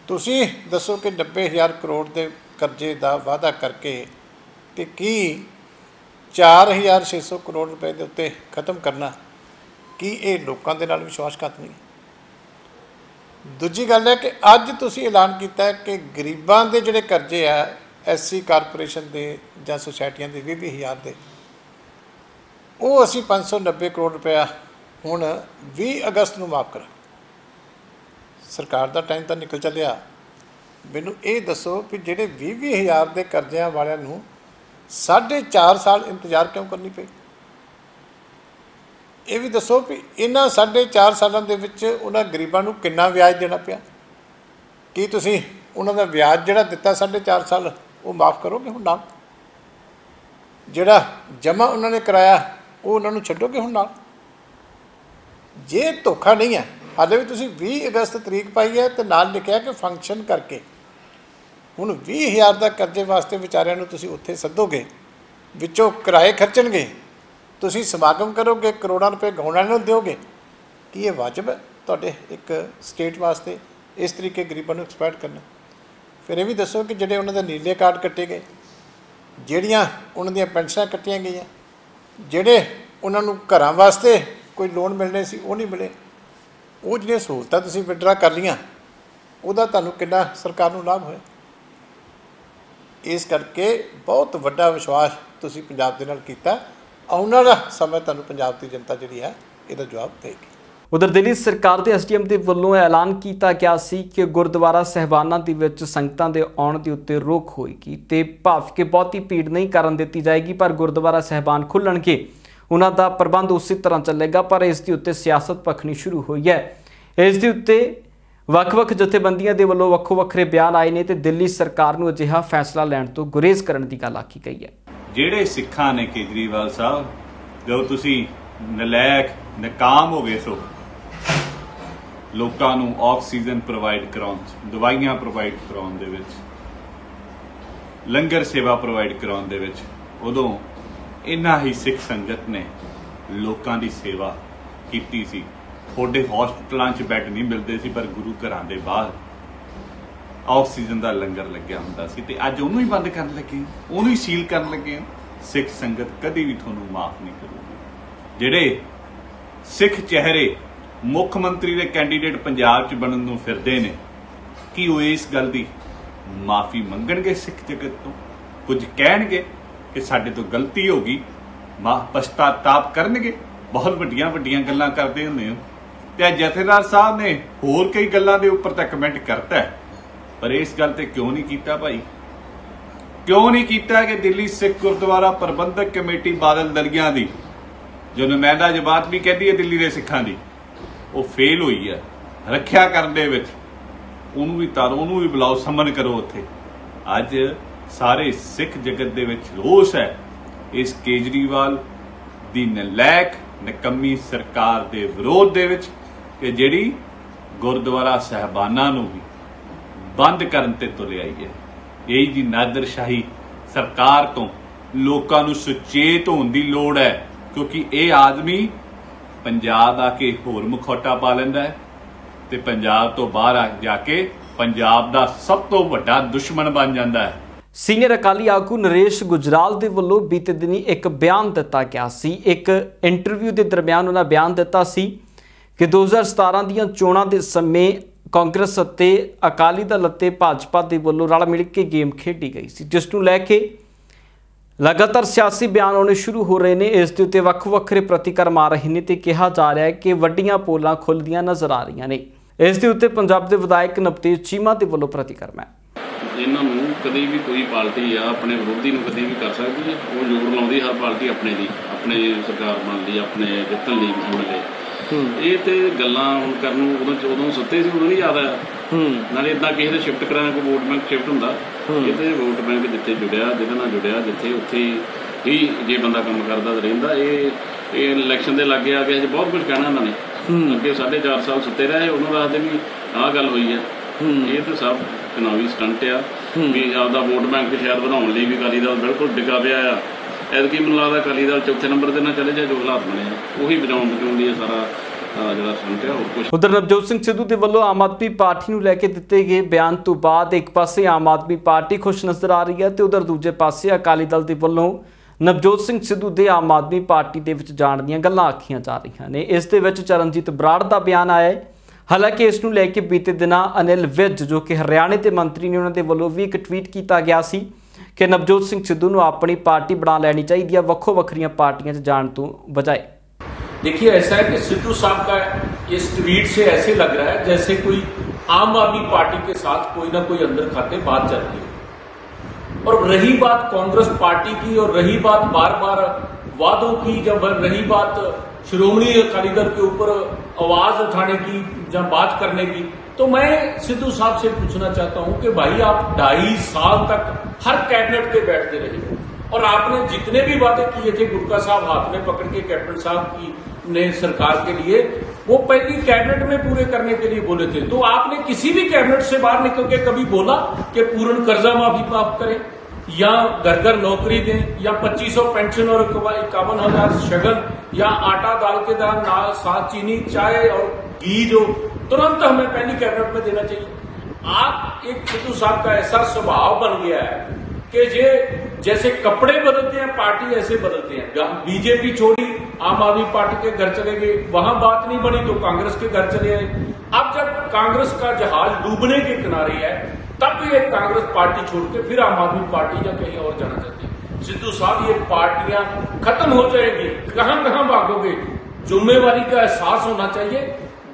ਤੁਸੀਂ ਦੱਸੋ ਕਿ 90,000 ਕਰੋੜ ਦੇ ਕਰਜ਼ੇ ਦਾ ਵਾਅਦਾ ਕਰਕੇ ਤੇ ਕੀ 4,600 ਕਰੋੜ ਰੁਪਏ ਦੇ ਉੱਤੇ ਖਤਮ ਕਰਨਾ, ਕੀ ਇਹ ਲੋਕਾਂ ਦੇ ਨਾਲ ਵਿਸ਼ਵਾਸਘਾਤ ਨਹੀਂ? ਦੂਜੀ ਗੱਲ ਹੈ ਕਿ ਅੱਜ ਤੁਸੀਂ ਐਲਾਨ ਕੀਤਾ ਹੈ ਕਿ ਗਰੀਬਾਂ ਦੇ ਜਿਹੜੇ ਕਰਜ਼ੇ ਆ SC ਕਾਰਪੋਰੇਸ਼ਨ ਦੇ ਜਾਂ ਸੁਸਾਇਟੀਆਂ ਦੇ 20,000 ਦੇ, ਉਹ ਅਸੀਂ 590 ਕਰੋੜ ਰੁਪਇਆ ਹੁਣ 20 ਅਗਸਤ ਨੂੰ ਮਾਫ ਕਰਾਂ। ਸਰਕਾਰ ਦਾ ਟਾਈਮ ਤਾਂ ਨਿਕਲ ਚੱਲਿਆ। ਮੈਨੂੰ ਇਹ ਦੱਸੋ ਕਿ ਜਿਹੜੇ 20,000 ਦੇ ਕਰਜ਼ਿਆਂ ਵਾਲਿਆਂ ਨੂੰ 4.5 ਸਾਲ ਇੰਤਜ਼ਾਰ ਕਿਉਂ ਕਰਨੀ ਪਈ? ਇਹ ਵੀ ਦੱਸੋ ਵੀ ਇਹਨਾਂ 4.5 ਸਾਲਾਂ ਦੇ ਵਿੱਚ ਉਹਨਾਂ ਗਰੀਬਾਂ ਨੂੰ ਕਿੰਨਾ ਵਿਆਜ ਦੇਣਾ ਪਿਆ? ਕੀ ਤੁਸੀਂ ਉਹਨਾਂ ਦਾ ਵਿਆਜ ਜਿਹੜਾ ਦਿੱਤਾ 4.5 ਸਾਲ ਉਹ ਮਾਫ ਕਰੋਗੇ ਹੁਣ ਨਾਲ? ਜਿਹੜਾ ਜਮ੍ਹਾਂ ਉਹਨਾਂ ਨੇ ਕਰਾਇਆ ਉਹ ਉਹਨਾਂ ਨੂੰ ਛੱਡੋਗੇ ਹੁਣ ਨਾਲ? ਜੇ ਧੋਖਾ ਨਹੀਂ ਹੈ, ਹਾਲੇ ਵੀ ਤੁਸੀਂ 20 ਅਗਸਤ ਤਰੀਕ ਪਾਈ ਹੈ ਤੇ ਨਾਲ ਲਿਖਿਆ ਕਿ ਫੰਕਸ਼ਨ ਕਰਕੇ ਹੁਣ 20,000 ਦਾ ਕਰਜ਼ੇ ਵਾਸਤੇ ਵਿਚਾਰਿਆਂ ਨੂੰ ਤੁਸੀਂ ਉੱਥੇ ਸੱਦੋਗੇ, ਵਿੱਚੋਂ ਕਿਰਾਏ ਖਰਚਣਗੇ, ਤੁਸੀਂ ਸਮਾਗਮ ਕਰੋਗੇ, ਕਰੋੜਾਂ ਰੁਪਏ ਗਾਉਣ ਵਾਲਿਆਂ ਨੂੰ ਦਿਓਗੇ। ਕੀ ਇਹ ਵਾਜਬ ਹੈ ਤੁਹਾਡੇ ਇੱਕ ਸਟੇਟ ਵਾਸਤੇ? इस तरीके गरीबां नूं एक्सप्लॉइट करना। फिर ये भी दसो कि जिहड़े उन्हां दे नीले कार्ड कट्टे गए, जिहड़ियां उन्हां दीयां पेंशनां कट्टियां गईयां, जिहड़े उन्हां नूं घरां वास्ते कोई लोन मिलने सी वो नहीं मिले, वो जिहड़ियां सहूलतां तुसीं विड्रा कर लियां उहदा तुहानूं किन्ना सरकार नूं लाभ होया। इस करके बहुत वड्डा विश्वास तुसीं पंजाब दे नाल कीता। आउण वाला समय तुहानूं पंजाब दी जनता जिहड़ी है इहदा जवाब देगी। उधर दिल्ली सरकार के SDM के वलों ऐलान किया गया सी कि गुरुद्वारा साहिबाना दे विच संगतां दे आउण दे उत्ते रोक होएगी ते भाव के बहुती भीड़ नहीं करन दित्ती जाएगी, पर गुरुद्वारा साहिबान खुलणगे उन्हां दा प्रबंध उसी तरह चलेगा। पर इस दे उत्ते सियासत भखनी शुरू हुई है। इस दे उत्ते ਵੱਖ-ਵੱਖ जथेबंदियां दे वलों ਵੱਖੋ ਵੱਖਰੇ बयान आए ने ते दिल्ली सरकार नूं अजिहा फैसला लैण तो गुरेज करन दी गल आखी गई है। ਜਿਹੜੇ ਸਿੱਖਾਂ ਨੇ केजरीवाल साहब जो ਤੁਸੀਂ ਨਲਾਇਕ ਨਾਕਾਮ ਹੋ ਗਏ ਸੋ ਲੋਕਾਂ ਨੂੰ ਆਕਸੀਜਨ ਪ੍ਰੋਵਾਈਡ ਕਰਾਉਣ, ਦਵਾਈਆਂ ਪ੍ਰੋਵਾਈਡ ਕਰਾਉਣ ਦੇ ਵਿੱਚ, ਲੰਗਰ ਸੇਵਾ ਪ੍ਰੋਵਾਈਡ ਕਰਾਉਣ ਦੇ ਵਿੱਚ, ਉਦੋਂ ਇੰਨਾ ਹੀ ਸਿੱਖ ਸੰਗਤ ਨੇ ਲੋਕਾਂ ਦੀ ਸੇਵਾ ਕੀਤੀ ਸੀ। ਤੁਹਾਡੇ ਹਸਪਤਾਲਾਂ 'ਚ ਬੈੱਡ ਨਹੀਂ ਮਿਲਦੇ ਸੀ, ਪਰ ਗੁਰੂ ਘਰਾਂ ਦੇ ਬਾਹਰ ਆਕਸੀਜਨ ਦਾ ਲੰਗਰ ਲੱਗਿਆ ਹੁੰਦਾ ਸੀ ਤੇ ਅੱਜ ਉਹਨੂੰ ਹੀ ਬੰਦ ਕਰਨ ਲੱਗੇ, ਉਹਨੂੰ ਹੀ ਸੀਲ ਕਰਨ ਲੱਗੇ। ਸਿੱਖ ਸੰਗਤ ਕਦੀ ਵੀ ਤੁਹਾਨੂੰ ਮਾਫ ਨਹੀਂ ਕਰੂਗੀ। ਜਿਹੜੇ ਸਿੱਖ ਚਿਹਰੇ ਮੁੱਖ ਮੰਤਰੀ ਦੇ ਕੈਂਡੀਡੇਟ ਪੰਜਾਬ 'ਚ ਬਣਨ ਨੂੰ ਫਿਰਦੇ ਨੇ, ਕੀ ਉਹ ਇਸ ਗੱਲ ਦੀ ਮਾਫੀ ਮੰਗਣਗੇ ਸਿੱਖ ਜਗਤ ਤੋਂ? ਕੁਝ ਕਹਿਣਗੇ ਕਿ ਸਾਡੇ ਤੋਂ ਗਲਤੀ ਹੋ ਗਈ, ਪਛਤਾਤਾਪ ਕਰਨਗੇ? ਬਹੁਤ ਵੱਡੀਆਂ ਵੱਡੀਆਂ ਗੱਲਾਂ ਕਰਦੇ ਹੁੰਦੇ ਹੋ ਤੇ ਜਥੇਦਾਰ ਸਾਹਿਬ ਨੇ ਹੋਰ ਕਈ ਗੱਲਾਂ ਦੇ ਉੱਪਰ ਤਾਂ ਕਮੈਂਟ ਕਰਤਾ, पर इस गल ते क्यों नहीं किया भाई? क्यों नहीं किया कि दिल्ली सिख गुरुद्वारा प्रबंधक कमेटी बादल दलिया की जो नुमाइंदा जमात भी कहती है दिल्ली के सिखां की, वो फेल हुई है रखिया करने विच। उन्होंने भी तारो, उन्होंने भी बुलाओ, समन करो उत्थे। अज सारे सिख जगत दे विच रोष है इस केजरीवाल दी नलैक निकम्मी सरकार दे विरोध दे विच कि जिहड़ी गुरुद्वारा साहिबाना नूं भी बंद करन ते तुले आई है। यही जी नादरशाही सरकार तो लोकां नूं सुचेत होण दी लोड़ है, क्योंकि ये आदमी पंजाब आके होर मुखौटा पा लैंदा है ते पंजाब तो बाहर जाके पंजाब दा सब तो वड्डा दुश्मन बन जांदा है। सीनियर अकाली आगू नरेश गुजराल दे वल्लों बीते दिनी एक बयान दिता गया सी। एक इंटरव्यू के दरमियान उन्होंने बयान दिता सी कि 2017 दीयां चोणां दे समय कांग्रेस ਅਤੇ अकाली दल ਅਤੇ भाजपा ਦੇ ਵੱਲੋਂ रल मिल के गेम खेडी गई सी, जिस नूं लैके लगातार सियासी बयान आने शुरू हो रहे हैं। इस दे उत्ते ਵੱਖ ਵੱਖਰੇ प्रतिक्रम आ रहे हैं तो कहा जा रहा है कि वड्डियां पोलां खुलदियां नज़र आ रही ने। इस दे उत्ते पंजाब के विधायक नवतेज चीमा के ਵੱਲੋਂ प्रतिक्रम है। ਇਹਨਾਂ ਨੂੰ ਕਦੇ ਵੀ ਕੋਈ ਪਾਰਟੀ ਆ ਆਪਣੇ ਵਿਰੋਧੀ ਨੂੰ ਕਦੇ ਵੀ ਕਰ ਸਕਦੀ ਹੈ। ਉਹ ਜ਼ੋਰ ਲਾਉਂਦੀ ਹਰ ਪਾਰਟੀ ਆਪਣੇ ਲਈ, ਆਪਣੇ ਸਰਕਾਰ ਬਣਨ ਲਈ, ਆਪਣੇ ਜਿੱਤਣ ਲਈ ਬਣਨ ਲਈ। ਇਹ ਤੇ ਗੱਲਾਂ ਹੁਣ ਕਰਨ ਨੂੰ ਉਦੋਂ ਸੁੱਤੇ ਸੀ, ਉਦੋਂ ਨਹੀਂ ਯਾਦ ਆਇਆ। ਨਾਲੇ ਇੱਦਾਂ ਕਿਸੇ ਦੇ ਸ਼ਿਫਟ ਕਰਾਉਣਾ, ਕੋਈ ਵੋਟ ਬੈਂਕ ਸ਼ਿਫਟ ਹੁੰਦਾ। ਇਹ ਤੇ ਵੋਟ ਬੈਂਕ ਜਿੱਥੇ ਜੁੜਿਆ, ਜਿਹਦੇ ਨਾਲ ਜੁੜਿਆ, ਜਿੱਥੇ ਉੱਥੇ ਹੀ ਜੇ ਬੰਦਾ ਕੰਮ ਕਰਦਾ ਰਹਿੰਦਾ। ਇਹ ਇਲੈਕਸ਼ਨ ਦੇ ਲਾਗੇ ਆ ਕੇ ਅੱਜ ਬਹੁਤ ਕੁਝ ਕਹਿਣਾ ਇਹਨਾਂ ਨੇ। ਅੱਗੇ 4.5 ਸਾਲ ਸੁੱਤੇ ਰਹੇ, ਉਹਨੂੰ ਦੱਸਦੇ ਵੀ ਆਹ ਗੱਲ ਹੋਈ ਹੈ। ਇਹ ਤਾਂ ਸਭ ਚੁਣਾਵੀ ਸਟੰਟ ਆ ਵੀ ਆਪਦਾ ਵੋਟ ਬੈਂਕ ਸ਼ਾਇਦ ਵਧਾਉਣ ਲਈ ਵੀ ਅਕਾਲੀ ਦਲ ਬਿਲਕੁਲ ਡਿੱਗਾ ਪਿਆ ਆ। ਐਤਕੀ ਮੈਨੂੰ ਲੱਗਦਾ ਅਕਾਲੀ ਦਲ ਚੌਥੇ ਨੰਬਰ ਤੇ ਨਾ ਚਲੇ ਜਾਏ, ਜੋ ਹਾਲਾਤ ਬਣੇ ਆ ਉਹੀ ਬਚਾਉਣ ਲਈ ਸਾਰਾ ਜਿਹੜਾ ਸਟੰਟ ਆ ਹੋਰ ਕੁਝ। उधर नवजोत सिंह सिद्धू के वलों आम आदमी पार्टी को लैके दिते गए बयान तो बाद एक पासे आम आदमी पार्टी खुश नज़र आ रही है तो उधर दूजे पासे अकाली दल के वलों नवजोत सिंह सिद्धू के आम आदमी पार्टी के जाण दीयां गल्लां आखियां जा रही ने। इस दे विच चरणजीत बराड़ का बयान आया है। हालांकि इस नूं लैके बीते दिनां अनिल विज जो कि हरियाणे के मंत्री ने उन्होंने वलों भी एक ट्वीट किया गया सी कि नवजोत सिंह सिद्धू नूं अपनी पार्टी बना लैनी चाहिए है वक्खो वक्खरियां पार्टियां जाण तो बजाय। देखिए ऐसा है कि सिद्धू साहब का इस ट्वीट से ऐसे लग रहा है जैसे कोई आम आदमी पार्टी के साथ कोई ना कोई अंदर खाते बात चल रही है। और रही बात कांग्रेस पार्टी की और रही बात बार बार वादों की, जब रही बात श्रोमणी अकाली दल के ऊपर आवाज उठाने की या बात करने की, तो मैं सिद्धू साहब से पूछना चाहता हूं कि भाई आप 2.5 साल तक हर कैबिनेट पे बैठते रहे और आपने जितने भी वादे किए थे गुटका साहब हाथ में पकड़ के कैप्टन साहब की ने सरकार के लिए, वो पहली कैबिनेट में पूरे करने के लिए बोले थे। तो आपने किसी भी कैबिनेट से बाहर निकल के कभी बोला कि पूर्ण कर्जा माफी माफ करें या घर घर नौकरी दें या 2500 पेंशन और 51,000 शगन या आटा दाल के दाल साथ चीनी चाय और घी जो तुरंत हमें पहली कैबिनेट में देना चाहिए। आप एक सिद्धू साहब का ऐसा स्वभाव बन गया है कि ये जैसे कपड़े बदलते हैं पार्टी ऐसे बदलते हैं। बीजेपी छोड़ी, आम आदमी पार्टी के घर चले गए, वहां बात नहीं बनी तो कांग्रेस के घर चले आए। अब जब कांग्रेस का जहाज डूबने के किनारे है तब ये कांग्रेस पार्टी छोड़ के फिर आम आदमी पार्टी या कहीं और जाना चाहती है। सिद्धू साहब, ये पार्टियां खत्म हो जाएंगी, कहां कहां भागोगे? जिम्मेवारी का एहसास होना चाहिए।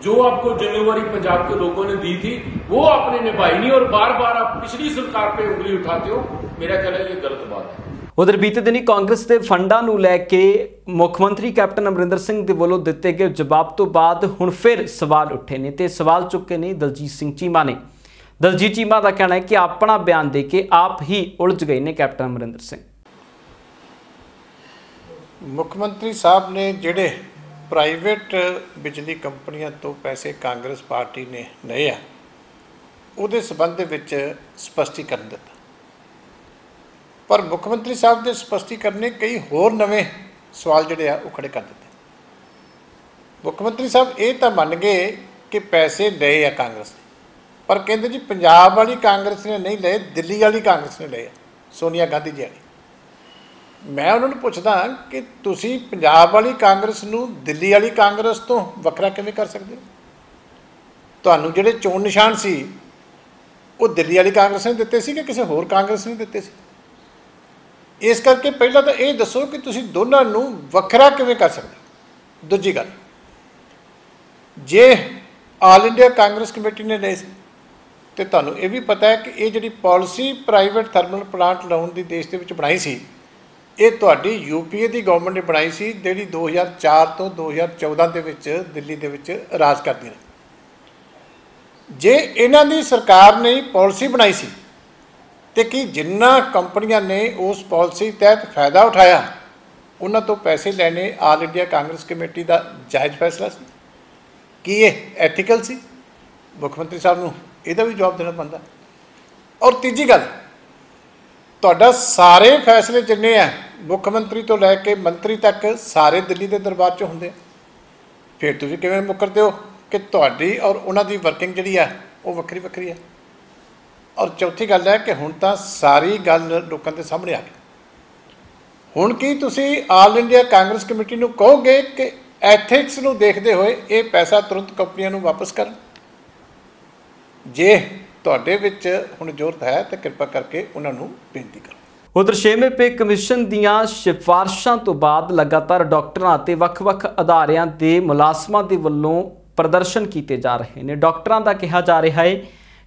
जो आपको जिम्मेवारी पंजाब के लोगों ने दी थी वो आपने निभाई नहीं और बार बार आप पिछली सरकार पे उंगली उठाते हो। मेरा ख्याल है ये गलत बात है। उधर बीते दिनी कांग्रेस के फंडां नूं लैके मुख मंत्री कैप्टन अमरिंदर सिंह दे वल्लों दिते गए जवाब तो बाद हुण फिर सवाल उठे ने ते सवाल चुके ने दलजीत सिंह चीमा ने। दलजीत चीमा का कहना है कि अपना बयान दे के आप ही उलझ गए ने कैप्टन अमरिंदर सिंह। मुख मंत्री साहब ने जिहड़े प्राइवेट बिजली कंपनियां तो पैसे कांग्रेस पार्टी ने लए आ उहदे संबंध विच स्पष्टीकरण दिता, पर मुख मंत्री साहब के स्पष्टीकरण ने कई होर नवे सवाल जिहड़े आ वो खड़े कर दिते। मुख मंत्री साहब ये तो मन गए कि पैसे लए आ कांग्रेस ने, पर कहते जी पंजाब वाली कांग्रेस ने नहीं लए, दिल्ली वाली कांग्रेस ने लए, सोनिया गांधी जी वाली। मैं उन्होंने पूछदा कि तुसी पंजाब वाली कांग्रेस नूं दिल्ली वाली कांग्रेस तो वखरा किवें कर सकते हो? तुहानूं जिहड़े चोण निशान सी वो दिल्ली वाली कांग्रेस ने दिते सी कि किसी होर कांग्रेस ने दिते सी? इस करके पहला तो ये दसो कि तुसी दोनों नूं वखरा किवें कर सकते? दूजी गल, जे आल इंडिया कांग्रेस कमेटी ने लए सी ते तुहानूं ये भी पता है कि ये जिहड़ी पॉलिसी प्राइवेट थर्मल प्लांट लाउण दी देश दे विच बनाई सी ये तुहाडी यूपीए की गवर्नमेंट ने बनाई सी, जिहड़ी 2004 तो 2014 दे विच दिल्ली दे विच राज करदी रही। जे इन्हां दी सरकार ने पॉलिसी बनाई सी ते कि जिन्ना कंपनियां ने उस पॉलिसी तहत फायदा उठाया उन्हां तो पैसे लैने आल इंडिया कांग्रेस कमेटी का जायज़ फैसला सी? कि ये एथिकल सी? मुख्यमंत्री साहब नूं इहदा भी जवाब देना बनदा। और तीजी गल, तुहाडा सारे फैसले जिन्ने आ मुख्यमंत्री तो लैके मंत्री तक सारे दिल्ली के दरबार च होंदे, फिर तुसीं किवें मुकरदे हो कि तुहाडी और उन्हां दी वर्किंग जिहड़ी आ वो वक्री वक्री है? और चौथी गल है कि हुण तां सारी गल लोकां दे सामने आ गई। हुण की तुसीं आल इंडिया कांग्रेस कमेटी नूं कहोगे कि एथिक्स नूं देखदे होए ये पैसा तुरंत कंपनियां नूं वापस करन? जे तुहाडे विच हुण ज़रूरत है तो कृपा करके उन्हां नूं बेनती करो। उधर 6वें पे कमीशन दीआं सिफारिशां तो बाद लगातार डॉक्टरां ते वख-वख अदारियां दे मुलाजमां दे वल्लों प्रदर्शन किए जा रहे हैं। डॉक्टरां दा कहा जा रहा है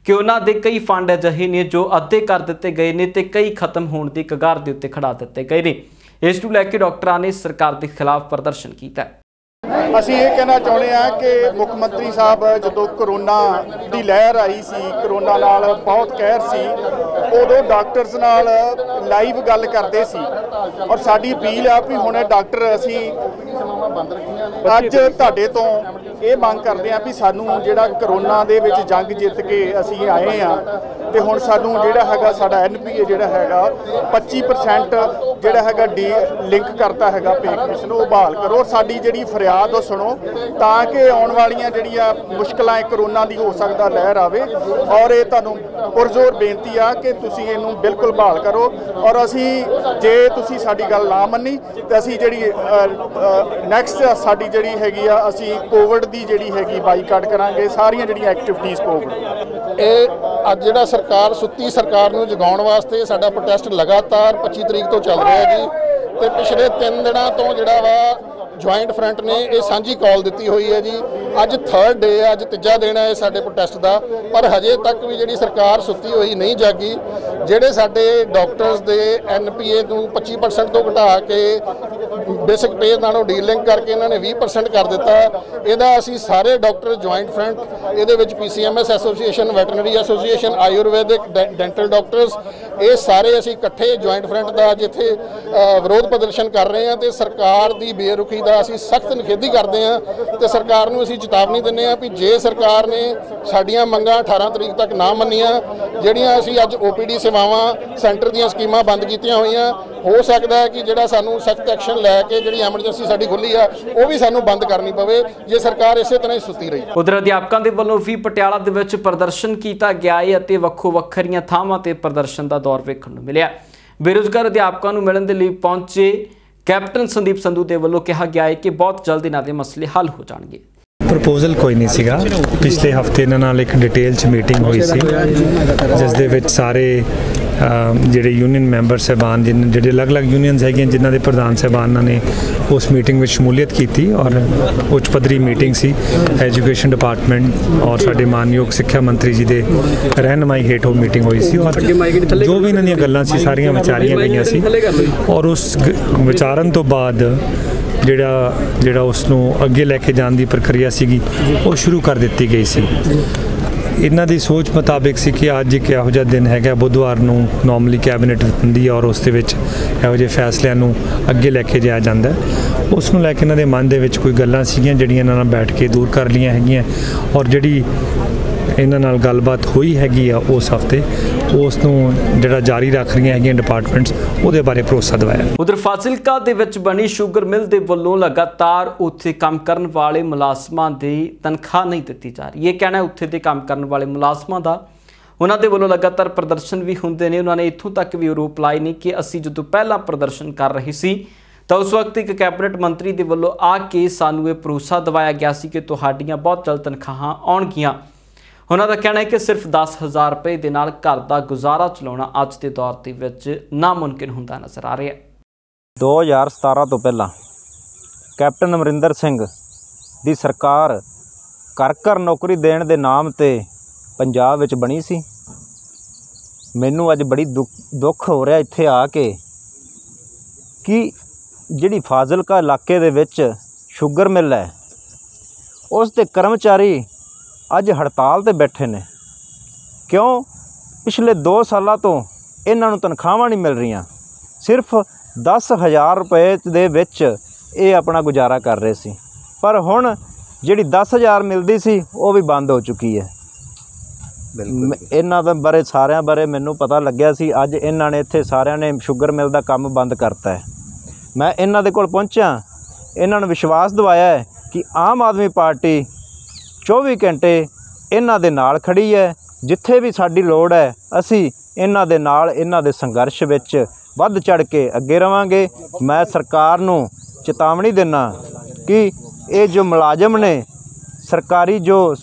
कि उन्हां दे कई फंड अजिहे ने जो अद्धे कर दिते गए ने ते कई खत्म होने की कगार दे उत्ते खड़ा दिते गए ने। इस नूं लैके डॉक्टरां ने सरकार के खिलाफ प्रदर्शन किया। ਅਸੀਂ ਇਹ ਕਹਿਣਾ ਚਾਹੁੰਦੇ ਹਾਂ ਕਿ ਮੁੱਖ ਮੰਤਰੀ ਸਾਹਿਬ ਜਦੋਂ ਕਰੋਨਾ ਦੀ ਲਹਿਰ ਆਈ ਸੀ, ਕਰੋਨਾ ਨਾਲ ਬਹੁਤ ਕਹਿਰ ਸੀ, ਉਦੋਂ ਡਾਕਟਰਸ ਨਾਲ ਲਾਈਵ ਗੱਲ ਕਰਦੇ ਸੀ ਔਰ ਸਾਡੀ ਅਪੀਲ ਆ ਵੀ ਹੁਣ ਡਾਕਟਰ ਅਸੀਂ ਅੱਜ ਤੁਹਾਡੇ ਤੋਂ ਇਹ ਮੰਗ ਕਰਦੇ ਹਾਂ ਵੀ ਸਾਨੂੰ ਜਿਹੜਾ ਕਰੋਨਾ ਦੇ ਵਿੱਚ ਜੰਗ ਜਿੱਤ ਕੇ ਅਸੀਂ ਆਏ ਆ ਤੇ ਹੁਣ ਸਾਨੂੰ ਜਿਹੜਾ ਹੈਗਾ ਸਾਡਾ NPA ਜਿਹੜਾ ਹੈਗਾ 25% ਜਿਹੜਾ ਹੈਗਾ ਲਿੰਕ ਕਰਤਾ ਹੈਗਾ ਪੇ ਕਮਿਸ਼ਨ ਉਹ ਬਹਾਲ ਕਰੋ ਔਰ ਸਾਡੀ ਜਿਹੜੀ ਫਰਿਆਦ सुनो ताकि आने वाली जड़िया मुश्किलें कोरोना की हो सकता लहर आए और ये तुहानूं पुरजोर बेनती आ कि तुसीं इहनूं बिल्कुल बहाल करो और असी जे तुसीं साडी गल ना मन्नी तो असी जिहड़ी नैक्सट साडी जिहड़ी हैगी आ असी कोविड की जिहड़ी हैगी बाईकाट करांगे सारियां जिहड़ियां एक्टिविटीज़ कोविड। ये अज जिहड़ा सरकार सुत्ती सरकार नूं जगाउण वास्ते साडा प्रोटेस्ट लगातार 25 तरीक तो चल रहा है जी ते पिछले 3 दिनों तो जिहड़ा वा ज्वाइंट फ्रंट ने यह सांझी कॉल दी हुई है जी। अज 3rd डे है, अज 3जा दिन है साडे प्रोटेस्ट का, पर हजे तक भी जिहड़ी सरकार सुत्ती हुई नहीं जागी। जिहड़े साडे डॉक्टर्स दे NPA नूं 25% तो घटा के बेसिक पे नालों डीलिंक करके इन्होंने 20% कर दिता। इहदा असीं सारे डॉक्टर ज्वाइंट फ्रंट इहदे विच PCMS association, veterinary association, Ayurvedic, dental doctors ये सारे असीं इकट्ठे ज्वाइंट फ्रंट का अज इत्थे विरोध प्रदर्शन कर रहे हैं तो सरकार की बेरुखी का असीं सख्त निखेधी करते हैं तो सरकार नूं असीं चेतावनी दिंदे हां भी जे सरकार ने साडीआं मंगां 18 तरीक तक ना मन्नियां, जिहड़ियां असीं अज OPD सेवावां सेंटर दीआं स्कीमां बंद कीतियां होईयां ਹੋ ਸਕਦਾ ਹੈ ਕਿ ਜਿਹੜਾ ਸਾਨੂੰ ਸਖਤ ਐਕਸ਼ਨ ਲੈ ਕੇ ਜਿਹੜੀ ਐਮਰਜੈਂਸੀ ਸਾਡੀ ਖੁੱਲੀ ਆ ਉਹ ਵੀ ਸਾਨੂੰ ਬੰਦ ਕਰਨੀ ਪਵੇ ਜੇ ਸਰਕਾਰ ਇਸੇ ਤਰ੍ਹਾਂ ਹੀ ਸੁੱਤੀ ਰਹੀ। ਉਧਰ ਅਧਿਆਪਕਾਂ ਦੇ ਵੱਲੋਂ ਵੀ ਪਟਿਆਲਾ ਦੇ ਵਿੱਚ ਪ੍ਰਦਰਸ਼ਨ ਕੀਤਾ ਗਿਆ ਹੈ ਅਤੇ ਵੱਖੋ ਵੱਖਰੀਆਂ ਥਾਵਾਂ ਤੇ ਪ੍ਰਦਰਸ਼ਨ ਦਾ ਦੌਰ ਵੇਖਣ ਨੂੰ ਮਿਲਿਆ। ਬੇਰੁਜ਼ਗਾਰ ਅਧਿਆਪਕਾਂ ਨੂੰ ਮਿਲਣ ਦੇ ਲਈ ਪਹੁੰਚੇ ਕੈਪਟਨ ਸੰਦੀਪ ਸੰਧੂ ਦੇ ਵੱਲੋਂ ਕਿਹਾ ਗਿਆ ਹੈ ਕਿ ਬਹੁਤ ਜਲਦ ਇਹਨਾਂ ਦੇ ਮਸਲੇ ਹੱਲ ਹੋ ਜਾਣਗੇ। ਪ੍ਰਪੋਜ਼ਲ ਕੋਈ ਨਹੀਂ ਸੀਗਾ। ਪਿਛਲੇ ਹਫਤੇ ਇਹਨਾਂ ਨਾਲ ਇੱਕ ਡਿਟੇਲ 'ਚ ਮੀਟਿੰਗ ਹੋਈ ਸੀ ਜਿਸ ਦੇ ਵਿੱਚ ਸਾਰੇ ਜਿਹੜੇ ਯੂਨੀਅਨ ਮੈਂਬਰ ਸਾਹਿਬਾਨ ਜਿਹੜੇ ਅਲੱਗ-ਅਲੱਗ ਯੂਨੀਅਨਸ ਹੈਗੀਆਂ ਜਿਨ੍ਹਾਂ ਦੇ ਪ੍ਰਧਾਨ ਸਾਹਿਬਾਨਾਂ ਨੇ ਉਸ ਮੀਟਿੰਗ ਵਿੱਚ ਸ਼ਮੂਲੀਅਤ ਕੀਤੀ ਔਰ ਉੱਚ ਪੱਧਰੀ ਮੀਟਿੰਗ ਸੀ। ਐਜੂਕੇਸ਼ਨ ਡਿਪਾਰਟਮੈਂਟ ਔਰ ਸਾਡੇ ਮਾਨਯੋਗ ਸਿੱਖਿਆ ਮੰਤਰੀ ਜੀ ਦੇ ਰਹਿਨਮਾਈ ਹੇਠ ਉਹ ਮੀਟਿੰਗ ਹੋਈ ਸੀ ਔਰ ਜੋ ਵੀ ਇਹਨਾਂ ਦੀਆਂ ਗੱਲਾਂ ਸੀ ਸਾਰੀਆਂ ਵਿਚਾਰੀਆਂ ਗਈਆਂ ਸੀ ਔਰ ਉਸ ਵਿਚਾਰਨ ਤੋਂ ਬਾਅਦ ਜਿਹੜਾ ਉਸ ਨੂੰ ਅੱਗੇ ਲੈ ਕੇ ਜਾਣ ਦੀ ਪ੍ਰਕਿਰਿਆ ਸੀਗੀ ਉਹ ਸ਼ੁਰੂ ਕਰ ਦਿੱਤੀ ਗਈ ਸੀ। ਇਹਨਾਂ ਦੀ ਸੋਚ ਮੁਤਾਬਿਕ ਸੀ ਕਿ ਅੱਜ ਇੱਕ ਇਹੋ ਜਿਹਾ ਦਿਨ ਹੈਗਾ, ਬੁੱਧਵਾਰ ਨੂੰ ਨਾਰਮਲੀ ਕੈਬਨਿਟ ਹੁੰਦੀ ਹੈ ਔਰ ਉਸ ਦੇ ਵਿੱਚ ਇਹੋ ਜਿਹੇ ਫੈਸਲਿਆਂ ਨੂੰ ਅੱਗੇ ਲੈ ਕੇ ਜਾਇਆ ਜਾਂਦਾ। ਉਸ ਨੂੰ ਲੈ ਕੇ ਇਹਨਾਂ ਦੇ ਮਨ ਦੇ ਵਿੱਚ ਕੋਈ ਗੱਲਾਂ ਸੀਗੀਆਂ ਜਿਹੜੀਆਂ ਇਹਨਾਂ ਨਾਲ ਬੈਠ ਕੇ ਦੂਰ ਕਰ ਲਈਆਂ ਹੈਗੀਆਂ ਔਰ ਜਿਹੜੀ ਇਹਨਾਂ ਨਾਲ ਗੱਲਬਾਤ ਹੋਈ ਹੈਗੀ ਆ ਉਸ ਹਫਤੇ ਉਸ ਨੂੰ ਜਿਹੜਾ ਜਾਰੀ ਰੱਖ ਰਹੀਆਂ ਹੈਗੀਆਂ ਡਿਪਾਰਟਮੈਂਟਸ ਉਹਦੇ ਬਾਰੇ ਭਰੋਸਾ ਦਿਵਾਇਆ। ਉਧਰ ਫਾਜ਼ਿਲਕਾ ਦੇ ਵਿੱਚ ਬਣੀ ਸ਼ੂਗਰ ਮਿਲ ਦੇ ਵੱਲੋਂ ਲਗਾਤਾਰ ਉੱਥੇ ਕੰਮ ਕਰਨ ਵਾਲੇ ਮੁਲਾਜ਼ਮਾਂ ਦੀ ਤਨਖਾਹ ਨਹੀਂ ਦਿੱਤੀ ਜਾ ਰਹੀ। ਇਹ ਕਹਿਣਾ ਉੱਥੇ ਦੇ ਕੰਮ ਕਰਨ ਵਾਲੇ ਮੁਲਾਜ਼ਮਾਂ ਦਾ। ਉਹਨਾਂ ਦੇ ਵੱਲੋਂ ਲਗਾਤਾਰ ਪ੍ਰਦਰਸ਼ਨ ਵੀ ਹੁੰਦੇ ਨੇ। ਉਹਨਾਂ ਨੇ ਇੱਥੋਂ ਤੱਕ ਵੀ ਆਰੋਪ ਲਾਏ ਨੇ ਕਿ ਅਸੀਂ ਜਦੋਂ ਪਹਿਲਾਂ ਪ੍ਰਦਰਸ਼ਨ ਕਰ ਰਹੇ ਸੀ ਤਾਂ ਉਸ ਵਕਤ ਇੱਕ ਕੈਬਨਿਟ ਮੰਤਰੀ ਦੇ ਵੱਲੋਂ ਆ ਕੇ ਸਾਨੂੰ ਇਹ ਭਰੋਸਾ ਦਿਵਾਇਆ ਗਿਆ ਸੀ ਕਿ ਤੁਹਾਡੀਆਂ ਬਹੁਤ ਜਲਦ ਤਨਖਾਹਾਂ ਆਉਣਗੀਆਂ। ਉਹਨਾਂ ਦਾ ਕਹਿਣਾ ਹੈ ਕਿ ਸਿਰਫ 10,000 ਰੁਪਏ ਦੇ ਨਾਲ ਘਰ ਦਾ ਗੁਜ਼ਾਰਾ ਚਲਾਉਣਾ ਅੱਜ ਦੇ ਦੌਰ ਦੇ ਵਿੱਚ ਨਾਮੁਮਕਿਨ ਹੁੰਦਾ ਨਜ਼ਰ ਆ ਰਿਹਾ ਹੈ। 2017 ਤੋਂ ਪਹਿਲਾਂ ਕੈਪਟਨ ਅਮਰਿੰਦਰ ਸਿੰਘ ਦੀ ਸਰਕਾਰ ਘਰ ਘਰ ਨੌਕਰੀ ਦੇਣ ਦੇ ਨਾਮ ਤੇ ਪੰਜਾਬ ਵਿੱਚ ਬਣੀ ਸੀ। ਮੈਨੂੰ ਅੱਜ ਬੜੀ ਦੁੱਖ ਹੋ ਰਿਹਾ ਇੱਥੇ ਆ ਕੇ ਕਿ ਜਿਹੜੀ ਫਾਜ਼ਿਲਕਾ ਇਲਾਕੇ ਦੇ ਵਿੱਚ ਸ਼ੂਗਰ ਮਿਲ ਹੈ ਉਸ ਦੇ ਕਰਮਚਾਰੀ ਅੱਜ ਹੜਤਾਲ ਤੇ ਬੈਠੇ ਨੇ। ਕਿਉਂ? ਪਿਛਲੇ 2 ਸਾਲਾਂ ਤੋਂ ਇਹਨਾਂ ਨੂੰ ਤਨਖਾਹਾਂ ਨਹੀਂ ਮਿਲ ਰਹੀਆਂ। ਸਿਰਫ 10,000 ਰੁਪਏ ਦੇ ਵਿੱਚ ਇਹ ਆਪਣਾ ਗੁਜ਼ਾਰਾ ਕਰ ਰਹੇ ਸੀ ਪਰ ਹੁਣ ਜਿਹੜੀ 10,000 ਮਿਲਦੀ ਸੀ ਉਹ ਵੀ ਬੰਦ ਹੋ ਚੁੱਕੀ ਹੈ। ਇਹਨਾਂ ਦੇ ਬਾਰੇ ਸਾਰਿਆਂ ਬਾਰੇ ਮੈਨੂੰ ਪਤਾ ਲੱਗਿਆ ਸੀ। ਅੱਜ ਇਹਨਾਂ ਨੇ ਇੱਥੇ ਸਾਰਿਆਂ ਨੇ ਸ਼ੂਗਰ ਮਿਲ ਦਾ ਕੰਮ ਬੰਦ ਕਰਤਾ ਹੈ। ਮੈਂ ਇਹਨਾਂ ਦੇ ਕੋਲ ਪਹੁੰਚਿਆ, ਇਹਨਾਂ ਨੂੰ ਵਿਸ਼ਵਾਸ ਦਿਵਾਇਆ ਹੈ ਕਿ ਆਮ ਆਦਮੀ ਪਾਰਟੀ 24 ਘੰਟੇ ਇਹਨਾਂ ਦੇ ਨਾਲ ਖੜੀ ਹੈ। ਜਿੱਥੇ ਵੀ ਸਾਡੀ ਲੋੜ ਹੈ ਅਸੀਂ ਇਹਨਾਂ ਦੇ ਨਾਲ ਇਹਨਾਂ ਦੇ ਸੰਘਰਸ਼ ਵਿੱਚ ਵੱਧ ਚੜ ਕੇ ਅੱਗੇ ਰਵਾਂਗੇ। ਮੈਂ ਸਰਕਾਰ ਨੂੰ ਚੇਤਾਵਨੀ ਦਿੰਦਾ ਕਿ ਇਹ ਜੋ ਮੁਲਾਜ਼ਮ ਨੇ ਸਰਕਾਰੀ ਜੋ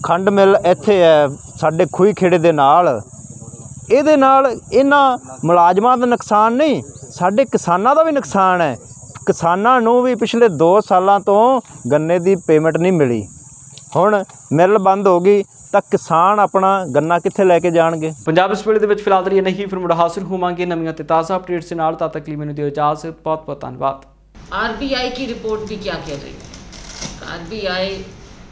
ਖੰਡ ਮਿਲ ਇੱਥੇ ਹੈ ਸਾਡੇ ਖੂਹੀ ਖੇੜੇ ਦੇ ਨਾਲ, ਇਹਦੇ ਨਾਲ ਇਹਨਾਂ ਮੁਲਾਜ਼ਮਾਂ ਦਾ ਨੁਕਸਾਨ ਨਹੀਂ ਸਾਡੇ ਕਿਸਾਨਾਂ ਦਾ ਵੀ ਨੁਕਸਾਨ ਹੈ। ਕਿਸਾਨਾਂ ਨੂੰ ਵੀ ਪਿਛਲੇ 2 ਸਾਲਾਂ ਤੋਂ ਗੰਨੇ ਦੀ ਪੇਮੈਂਟ ਨਹੀਂ ਮਿਲੀ। ਹੁਣ ਮਿਲ ਬੰਦ ਹੋ ਗਈ ਤਾਂ ਕਿਸਾਨ ਆਪਣਾ ਗੰਨਾ ਕਿੱਥੇ ਲੈ ਕੇ ਜਾਣਗੇ। ਪੰਜਾਬ ਇਸ ਵੇਲੇ ਦੇ ਵਿੱਚ ਫਿਲਹਾਲ ਇਹ ਨਹੀਂ, ਫਿਰ ਮੁੜ ਹਾਜ਼ਰ ਹੋਵਾਂਗੇ ਨਵੀਆਂ ਤੇ ਤਾਜ਼ਾ ਅਪਡੇਟਸ ਦੇ ਨਾਲ। तब तक लिए मैंने दियो इजाजत। बहुत बहुत धन्यवाद। आरबीआई की रिपोर्ट भी क्या कह रही है? आरबीआई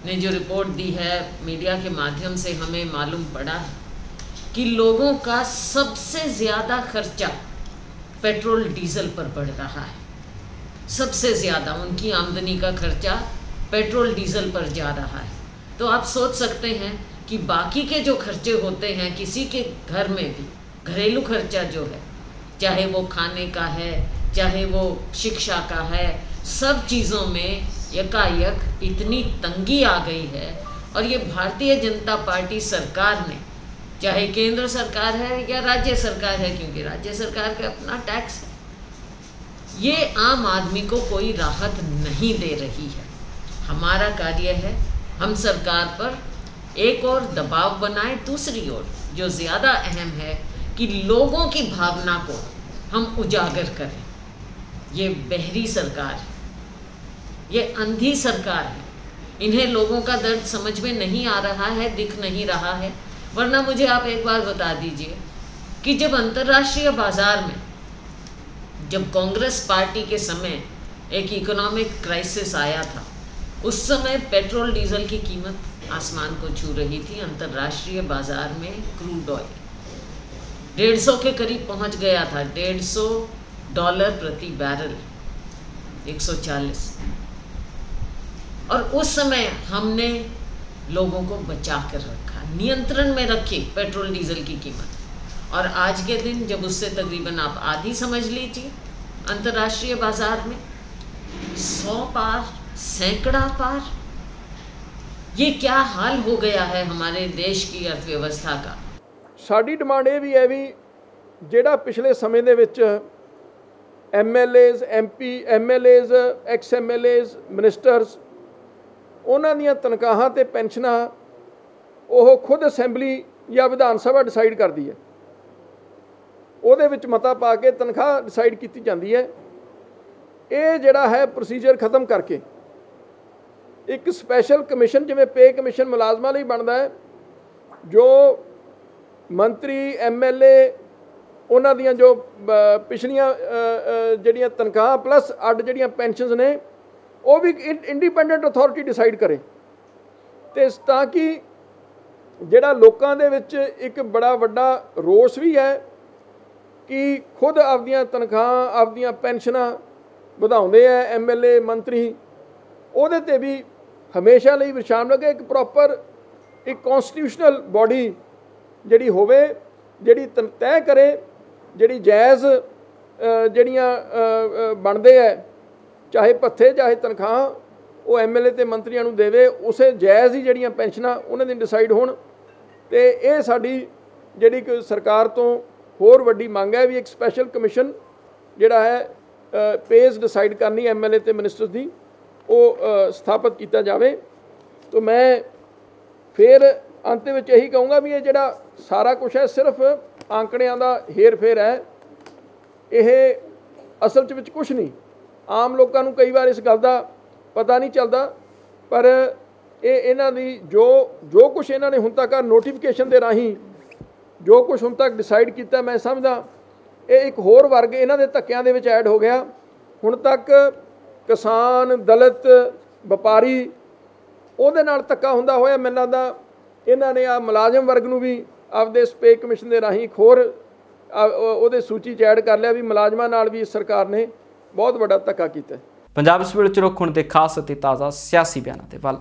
ने जो रिपोर्ट दी है मीडिया के माध्यम से हमें मालूम पड़ा कि लोगों का सबसे ज़्यादा खर्चा पेट्रोल डीजल पर बढ़ रहा है। सबसे ज़्यादा उनकी आमदनी का खर्चा पेट्रोल डीजल पर जा रहा है। तो आप सोच सकते हैं कि बाकी के जो खर्चे होते हैं किसी के घर में भी, घरेलू खर्चा जो है चाहे वो खाने का है चाहे वो शिक्षा का है, सब चीज़ों में एकाएक इतनी तंगी आ गई है। और ये भारतीय जनता पार्टी सरकार ने, चाहे केंद्र सरकार है या राज्य सरकार है, क्योंकि राज्य सरकार का अपना टैक्स है, ये आम आदमी को कोई राहत नहीं दे रही है। हमारा कार्य है हम सरकार पर एक और दबाव बनाएं, दूसरी ओर जो ज़्यादा अहम है कि लोगों की भावना को हम उजागर करें। ये बहरी सरकार है, ये अंधी सरकार है, इन्हें लोगों का दर्द समझ में नहीं आ रहा है, दिख नहीं रहा है। वरना मुझे आप एक बार बता दीजिए कि जब अंतर्राष्ट्रीय बाज़ार में, जब कांग्रेस पार्टी के समय एक इकोनॉमिक क्राइसिस आया था, उस समय पेट्रोल डीजल की कीमत आसमान को छू रही थी। अंतर्राष्ट्रीय बाज़ार में क्रूड ऑयल 150 के करीब पहुंच गया था, $150 प्रति बैरल, 140। और उस समय हमने लोगों को बचा कर रखा, नियंत्रण में रखी पेट्रोल डीजल की कीमत। और आज के दिन जब उससे तकरीबन आप आधी समझ लीजिए अंतर्राष्ट्रीय बाजार में 100 पार, सैकड़ा पार, ये क्या हाल हो गया है हमारे देश की अर्थव्यवस्था का। साडी डिमांड ये भी है भी ਜਿਹੜਾ पिछले समय ਦੇ ਵਿੱਚ MLAs, MP, MLAs, ex-MLAs, ministers ਉਹਨਾਂ ਦੀਆਂ ਤਨਖਾਹਾਂ ਤੇ ਪੈਨਸ਼ਨਾਂ ਉਹ ਖੁਦ ਅਸੈਂਬਲੀ ਜਾਂ ਵਿਧਾਨ ਸਭਾ ਡਿਸਾਈਡ ਕਰਦੀ ਹੈ, ਉਹਦੇ ਵਿੱਚ ਮਤਾ ਪਾ ਕੇ ਤਨਖਾਹ ਡਿਸਾਈਡ ਕੀਤੀ ਜਾਂਦੀ ਹੈ। ਇਹ ਜਿਹੜਾ ਹੈ ਪ੍ਰੋਸੀਜਰ ਖਤਮ ਕਰਕੇ ਇੱਕ ਸਪੈਸ਼ਲ ਕਮਿਸ਼ਨ ਜਿਵੇਂ ਪੇ ਕਮਿਸ਼ਨ ਮੁਲਾਜ਼ਮਾਂ ਲਈ ਬਣਦਾ ਹੈ, ਜੋ ਮੰਤਰੀ MLA ਉਹਨਾਂ ਦੀਆਂ ਜੋ ਪਿਛਲੀਆਂ ਜਿਹੜੀਆਂ ਤਨਖਾਹਾਂ ਪਲੱਸ ਅੱਡ ਜਿਹੜੀਆਂ ਪੈਨਸ਼ਨਸ ਨੇ ਉਹ ਵੀ ਇੰਡੀਪੈਂਡੈਂਟ ਅਥਾਰਟੀ ਡਿਸਾਈਡ ਕਰੇ, ਤੇ ਤਾਂ ਕਿ ਜਿਹੜਾ ਲੋਕਾਂ ਦੇ ਵਿੱਚ ਇੱਕ ਬੜਾ ਵੱਡਾ ਰੋਸ ਵੀ ਹੈ ਕਿ ਖੁਦ ਆਪਦੀਆਂ ਤਨਖਾਹਾਂ ਆਪਦੀਆਂ ਪੈਨਸ਼ਨਾਂ ਵਧਾਉਂਦੇ ਆ MLA ਮੰਤਰੀ, ਉਹਦੇ 'ਤੇ ਵੀ ਹਮੇਸ਼ਾ ਲਈ ਵਿਸ਼ਾਮ ਲੱਗੇ ਇੱਕ ਪ੍ਰੋਪਰ ਇੱਕ ਕੌਂਸਟੀਟਿਊਸ਼ਨਲ ਬੋਡੀ ਜਿਹੜੀ ਹੋਵੇ, ਜਿਹੜੀ ਤੈਅ ਕਰੇ ਜਿਹੜੀ ਜਾਇਜ਼ ਜਿਹੜੀਆਂ ਬਣਦੇ ਹੈ ਚਾਹੇ ਭੱਥੇ ਚਾਹੇ ਤਨਖਾਹ ਉਹ MLA ਤੇ ਮੰਤਰੀਆਂ ਨੂੰ ਦੇਵੇ, ਉਸੇ ਜਾਇਜ਼ ਹੀ ਜਿਹੜੀਆਂ ਪੈਨਸ਼ਨਾਂ ਉਹਨਾਂ ਦੀ ਡਿਸਾਈਡ ਹੋਣ। ਤੇ ਇਹ ਸਾਡੀ ਜਿਹੜੀ ਕਿ ਸਰਕਾਰ ਤੋਂ ਹੋਰ ਵੱਡੀ ਮੰਗ ਹੈ ਵੀ ਇੱਕ ਸਪੈਸ਼ਲ ਕਮਿਸ਼ਨ ਜਿਹੜਾ ਹੈ ਪੇਜ਼ ਡਿਸਾਈਡ ਕਰਨੀ MLA ਤੇ ਮਿਨਿਸਟਰਸ ਦੀ ਉਹ ਸਥਾਪਿਤ ਕੀਤਾ ਜਾਵੇ। तो मैं फिर अंत ਵਿੱਚ ਇਹੀ ਕਹੂੰਗਾ ਵੀ ਇਹ ਜਿਹੜਾ ਸਾਰਾ ਕੁਝ ਹੈ ਸਿਰਫ ਆંકੜਿਆਂ ਦਾ ਹੇਰ ਫੇਰ ਹੈ, ਇਹ ਅਸਲ 'ਚ ਵਿੱਚ ਕੁਝ ਨਹੀਂ। ਆਮ ਲੋਕਾਂ ਨੂੰ ਕਈ ਵਾਰ ਇਸ ਗੱਲ ਦਾ ਪਤਾ ਨਹੀਂ ਚੱਲਦਾ, ਪਰ ਇਹ ਇਹਨਾਂ ਦੀ ਜੋ ਕੁਝ ਇਹਨਾਂ ਨੇ ਹੁਣ ਤੱਕ ਨੋਟੀਫਿਕੇਸ਼ਨ ਦੇ ਰਾਹੀਂ ਜੋ ਕੁਝ ਹੁਣ ਤੱਕ ਡਿਸਾਈਡ ਕੀਤਾ, ਮੈਂ ਸਮਝਦਾ ਇਹ ਇੱਕ ਹੋਰ ਵਰਗ ਇਹਨਾਂ ਦੇ ਧੱਕਿਆਂ ਦੇ ਵਿੱਚ ਐਡ ਹੋ ਗਿਆ। ਹੁਣ ਤੱਕ ਕਿਸਾਨ, ਦਲਿਤ, ਵਪਾਰੀ ਉਹਦੇ ਨਾਲ ਧੱਕਾ ਹੁੰਦਾ ਹੋਇਆ ਮੈਨੂੰ ਲੱਗਦਾ ਇਹਨਾਂ ਨੇ ਆ ਮੁਲਾਜ਼ਮ ਵਰਗ ਨੂੰ ਵੀ ਆਪਦੇ ਸਪੇ ਕਮਿਸ਼ਨ ਦੇ ਰਾਹੀਂ ਇੱਕ ਹੋਰ ਉਹਦੇ ਸੂਚੀ 'ਚ ਐਡ ਕਰ ਲਿਆ ਵੀ ਮੁਲਾਜ਼ਮਾਂ ਨਾਲ ਵੀ ਸਰਕਾਰ ਨੇ ਬਹੁਤ ਵੱਡਾ ਧੱਕਾ ਕੀਤਾ। ਪੰਜਾਬ ਇਸ ਵੇਲੇ 'ਚ ਰੁੱਖ ਹੁਣ ਦੇ ਖਾਸ ਅਤੇ ਤਾਜ਼ਾ ਸਿਆਸੀ ਬਿਆਨਾਂ ਦੇ ਵੱਲ।